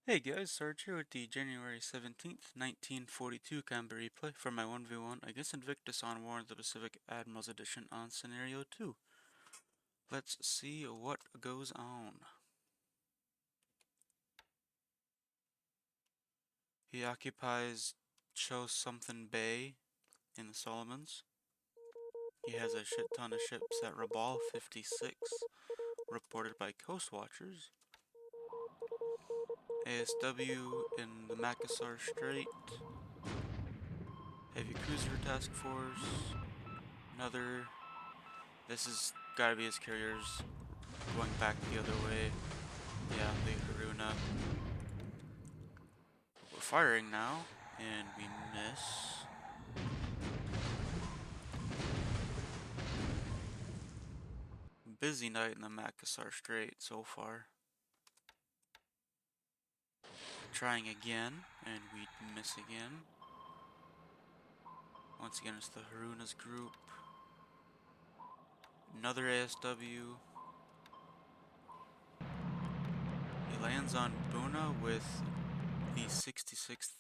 Hey guys, Sarge here with the January 17th, 1942 Canberra replay for my 1v1 against Invictus on War of the Pacific Admirals Edition on Scenario 2. Let's see what goes on. He occupies Something Bay in the Solomons. He has a shit ton of ships at Rabaul 56, reported by Coast Watchers. ASW in the Makassar Strait. Heavy Cruiser Task Force. Another. This has gotta be his carriers going back the other way. Yeah, the Haruna. We're firing now, and we miss. Busy night in the Makassar Strait so far. Trying again, and we miss again. Once again, it's the Haruna's group. Another ASW. He lands on Buna with the 66th,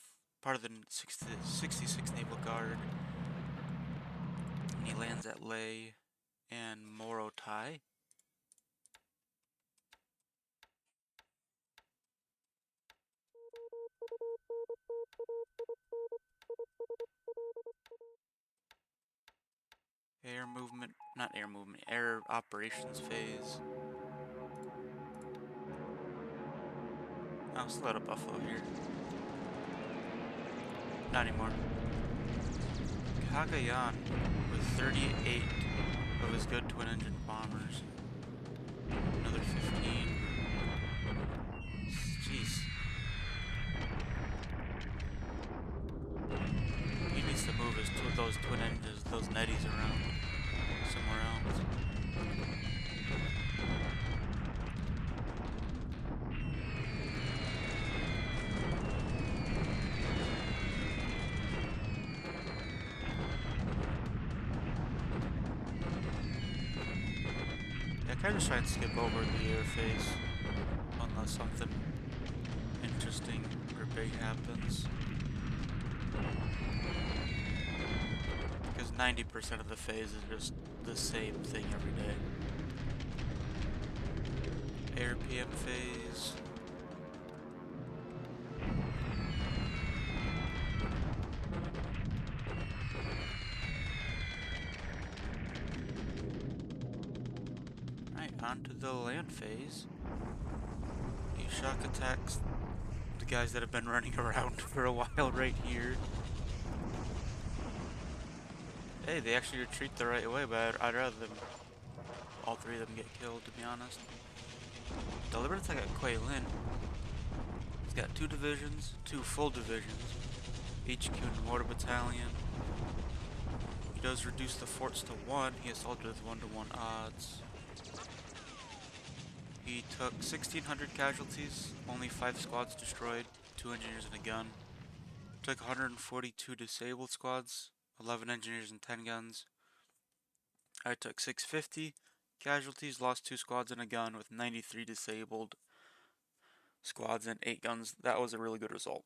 part of the 66th Naval Guard. And he lands at Leh and Morotai. Air operations phase. Oh, still out of Buffalo here. Not anymore. Cagayan with 38 of his good twin-engine bombers. Another 15. Jeez. He needs to move those twin engines, those netties around somewhere else. Yeah, I kind of just try and skip over the air phase unless something interesting or big happens. Because 90% of the phase is just the same thing every day. Air PM phase. Alright, on to the land phase. The shock attacks the guys that have been running around for a while right here. Hey, they actually retreat the right way, but I'd rather them, all three of them get killed, to be honest. Deliberate attack at Ceylon. He's got 2 divisions, 2 full divisions, HQ and mortar battalion. He does reduce the forts to 1. He assaulted with 1-to-1 odds. He took 1,600 casualties, only 5 squads destroyed, 2 engineers and a gun. Took 142 disabled squads, 11 engineers and 10 guns. I took 650 casualties, lost 2 squads and a gun with 93 disabled squads and 8 guns. That was a really good result.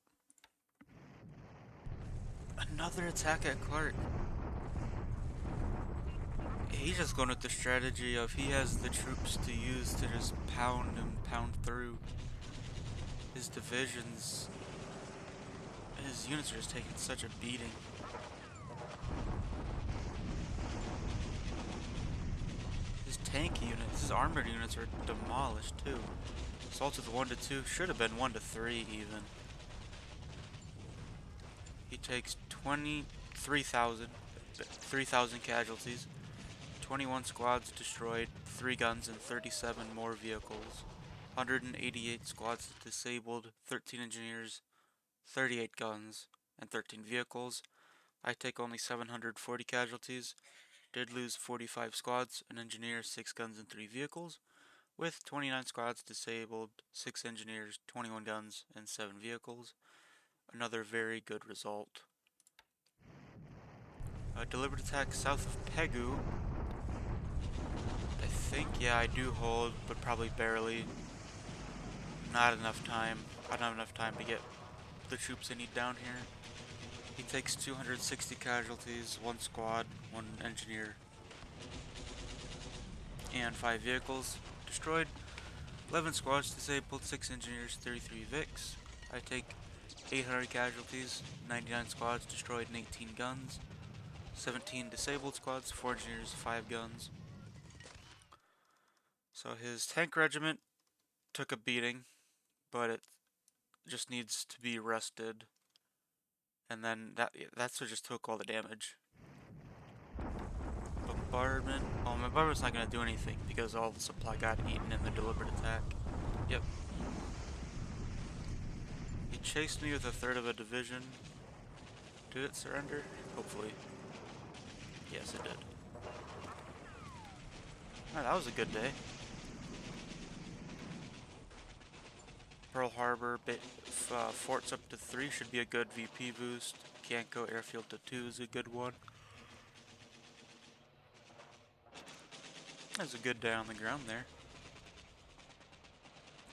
Another attack at Clark. He's just going with the strategy of he has the troops to use to just pound and pound through. His divisions, his units are just taking such a beating. His tank units, his armored units are demolished too. Assaults with 1-to-2, should have been 1-to-3 even. He takes 3,000 casualties, 21 squads destroyed, 3 guns and 37 more vehicles, 188 squads disabled, 13 engineers, 38 guns, and 13 vehicles. I take only 740 casualties, did lose 45 squads, an engineer, 6 guns and 3 vehicles, with 29 squads disabled, 6 engineers, 21 guns, and 7 vehicles. Another very good result. Deliberate attack south of Pegu. I think, yeah, I do hold, but probably barely. Not enough time. I don't have enough time to get the troops I need down here. He takes 260 casualties, 1 squad, 1 engineer, and 5 vehicles destroyed. 11 squads disabled, 6 engineers, 33 Vics. I take 800 casualties, 99 squads destroyed, and 18 guns. 17 disabled squads, 4 engineers, 5 guns. So his tank regiment took a beating, but it just needs to be rested. And then that's what just took all the damage. Bombardment. Oh, my bombardment's not going to do anything because all the supply got eaten in the deliberate attack. Yep. He chased me with a third of a division. Did it surrender? Hopefully. Yes, it did. Oh, that was a good day. Pearl Harbor, forts up to 3 should be a good VP boost. Kwangtung airfield to 2 is a good one. That's a good day on the ground there.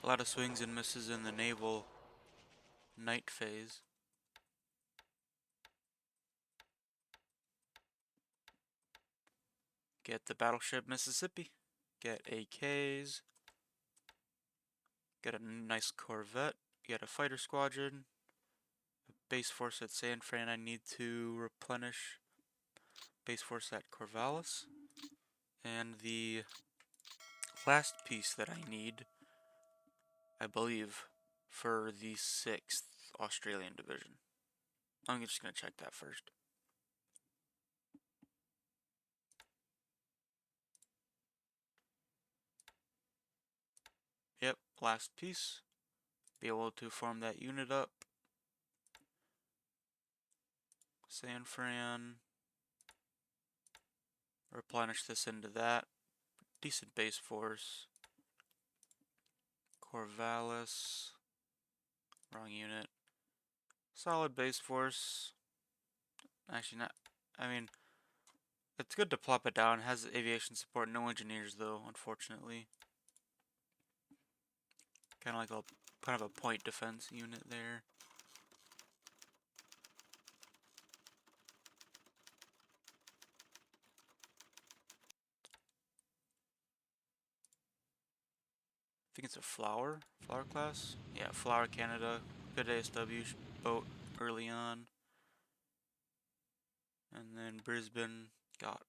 A lot of swings and misses in the naval night phase. Get the battleship Mississippi. Get AKs. Get a nice corvette. Get a fighter squadron. A base force at Scen2. I need to replenish base force at Corvallis. And the last piece that I need, I believe, for the 6th Australian Division. I'm just going to check that first. Yep, last piece. Be able to form that unit up. San replenish this into that. Decent base force. Corvallis. Wrong unit. Solid base force. Actually not, I mean, it's good to plop it down. It has aviation support, no engineers though, unfortunately. Kind of a point defense unit there. I think it's a Flower class. Yeah, Flower Canada, good ASW boat early on. And then Brisbane got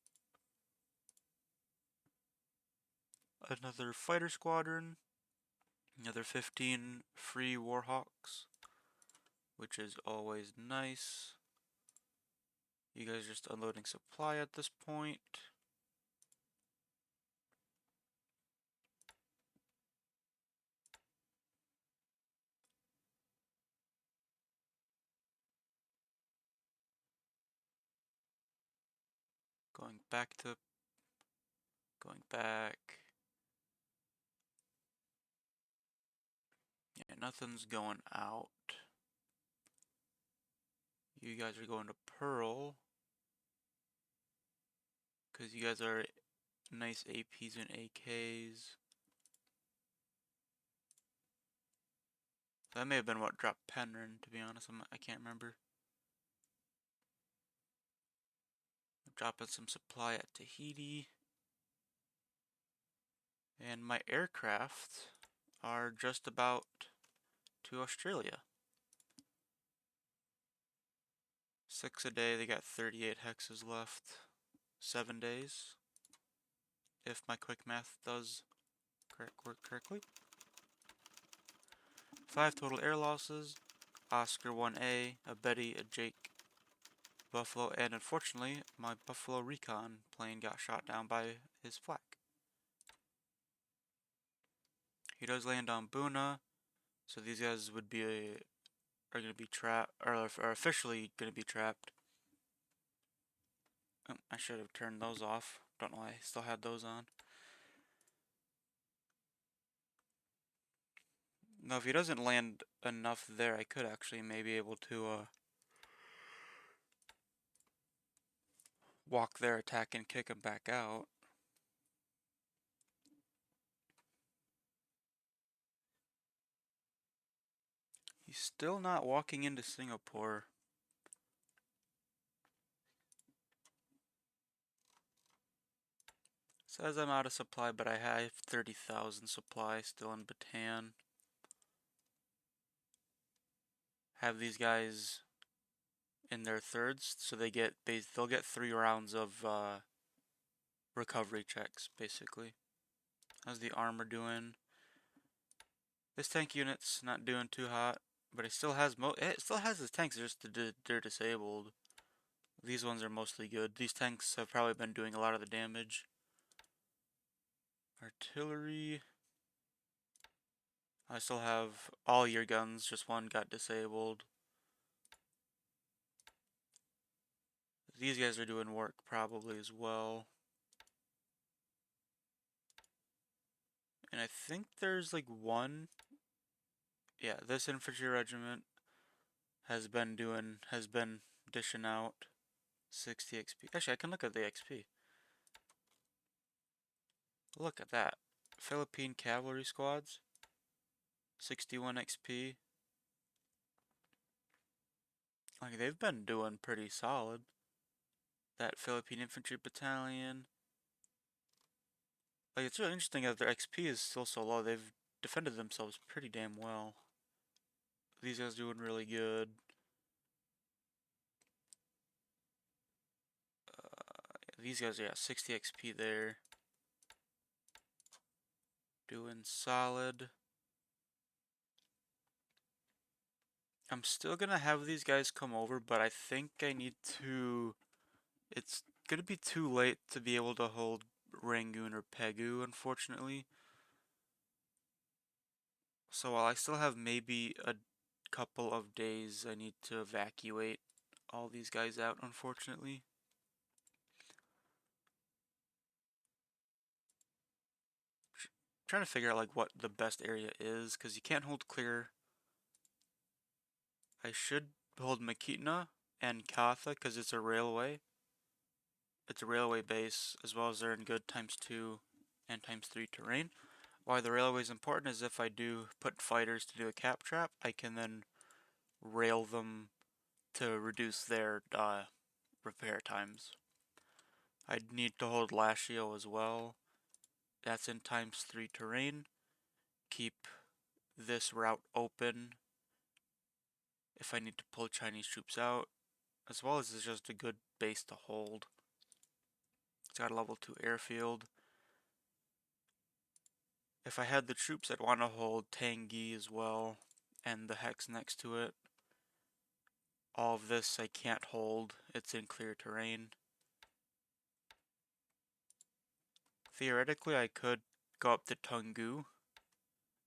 another fighter squadron, another 15 free Warhawks, which is always nice. You guys are just unloading supply at this point. Going back. Yeah, nothing's going out. You guys are going to Pearl. Because you guys are nice APs and AKs. That may have been what dropped Penryn, to be honest. I can't remember. I'm dropping some supply at Tahiti. And my aircraft are just about to Australia. 6 a day, they got 38 hexes left. 7 days. If my quick math does work correctly. 5 total air losses. Oscar 1A, a Betty, a Jake, Buffalo, and unfortunately, my Buffalo Recon plane got shot down by his flak. He does land on Buna, so these guys would be are going to be trapped, or are officially going to be trapped. Oh, I should have turned those off. Don't know why I still had those on. No, if he doesn't land enough there, I could actually maybe able to walk their attack and kick him back out. He's still not walking into Singapore. Says I'm out of supply, but I have 30,000 supply still in Bataan. Have these guys in their thirds, so they'll get 3 rounds of recovery checks, basically. How's the armor doing? This tank unit's not doing too hot, but it still has his tanks, just they're disabled. These ones are mostly good. These tanks have probably been doing a lot of the damage. Artillery. I still have all your guns, just one got disabled. These guys are doing work probably as well. And I think there's like one. Yeah, this infantry regiment has been dishing out 60 XP. Actually, I can look at the XP. Look at that. Philippine cavalry squads, 61 XP. Like, they've been doing pretty solid. That Philippine infantry battalion. Like, it's really interesting that their XP is still so low. They've defended themselves pretty damn well. These guys doing really good. These guys, yeah, 60 XP there. Doing solid. I'm still gonna have these guys come over, but I think I need to... It's gonna be too late to be able to hold Rangoon or Pegu, unfortunately. So while I still have maybe a couple of days, I need to evacuate all these guys out, unfortunately. Trying to figure out like what the best area is, because you can't hold clear. I should hold Makitna and Katha because it's a railway. It's a railway base, as well as they're in good ×2 and ×3 terrain. Why the railway is important is if I do put fighters to do a cap trap, I can then rail them to reduce their repair times. I'd need to hold Lashio as well. That's in ×3 terrain. Keep this route open if I need to pull Chinese troops out, as well as it's just a good base to hold. It's got a level 2 airfield. If I had the troops, I'd want to hold Tangi as well, and the hex next to it. All of this I can't hold, it's in clear terrain. Theoretically, I could go up to Tungu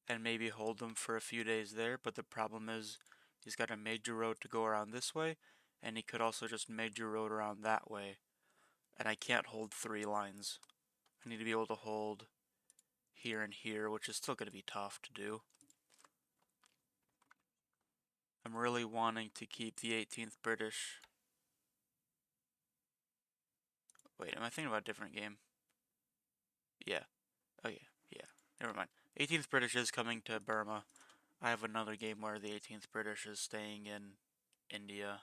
and maybe hold them for a few days there, but the problem is he's got a major road to go around this way, and he could also just major road around that way. And I can't hold 3 lines. I need to be able to hold here and here, which is still going to be tough to do. I'm really wanting to keep the 18th British. Wait, am I thinking about a different game? Yeah. Oh yeah, yeah. Never mind. 18th British is coming to Burma. I have another game where the 18th British is staying in India.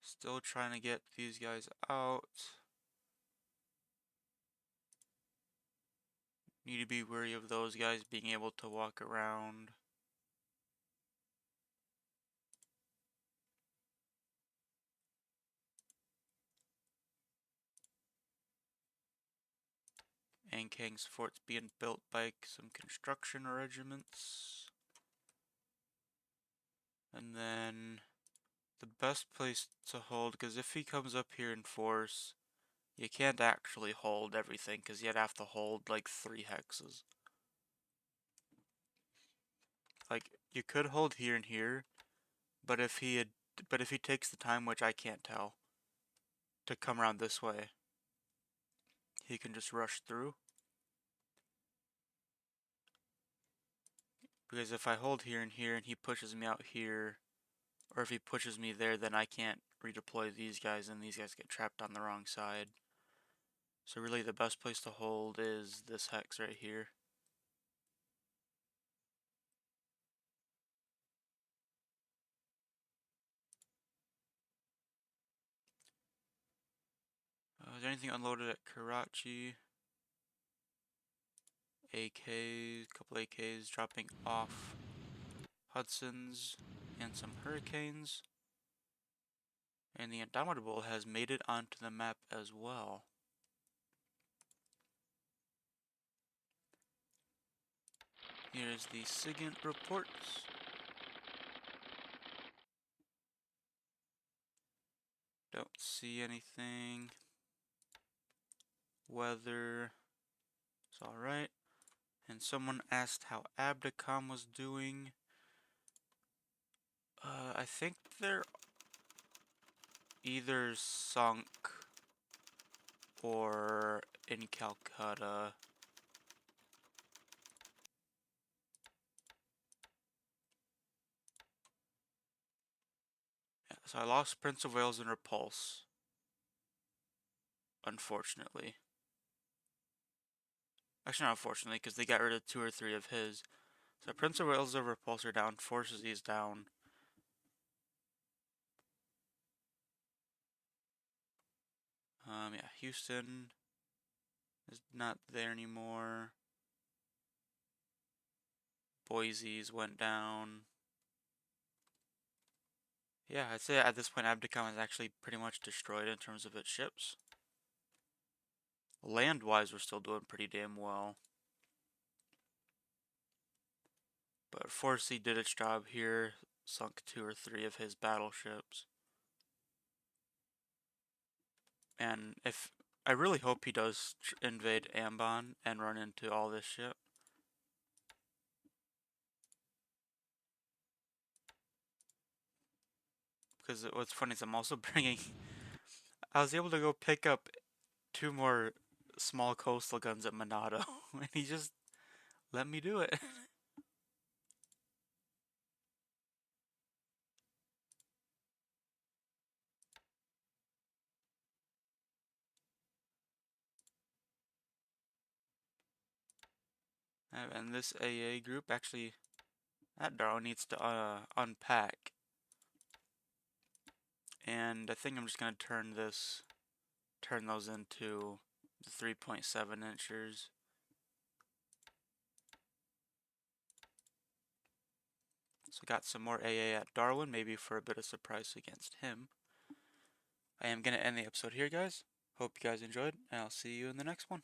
Still trying to get these guys out. Need to be wary of those guys being able to walk around. Ankang's fort's being built by some construction regiments. And then the best place to hold, because if he comes up here in force, you can't actually hold everything, because you'd have to hold like 3 hexes. Like, you could hold here and here, but if he takes the time, which I can't tell, to come around this way, he can just rush through. Because if I hold here and he pushes me out here, Or if he pushes me there, then I can't redeploy these guys, and these guys get trapped on the wrong side. So really the best place to hold is this hex right here. Is there anything unloaded at Karachi? AKs, couple AKs dropping off Hudsons and some Hurricanes. And the Indomitable has made it onto the map as well. Here's the SIGINT reports. Don't see anything. Weather is alright. And someone asked how Abdicom was doing. I think they're either sunk or in Calcutta. Yeah, so I lost Prince of Wales and Repulse, unfortunately. Actually, not unfortunately, because they got rid of 2 or 3 of his. So Prince of Wales and Repulse are down, Forces is down. Yeah, Houston is not there anymore. Boise's went down. Yeah, I'd say at this point Abdicom is actually pretty much destroyed in terms of its ships. Land-wise, we're still doing pretty damn well. But Forsey did its job here, sunk 2 or 3 of his battleships. And if I really hope he does invade Ambon and run into all this shit. Because what's funny is I'm also bringing... I was able to go pick up 2 more small coastal guns at Monado, and he just let me do it. And this AA group, actually, that Darrow needs to unpack. And I think I'm just going to turn those into the 3.7 inchers. So got some more AA at Darwin, maybe for a bit of surprise against him. I am going to end the episode here, guys. Hope you guys enjoyed, and I'll see you in the next one.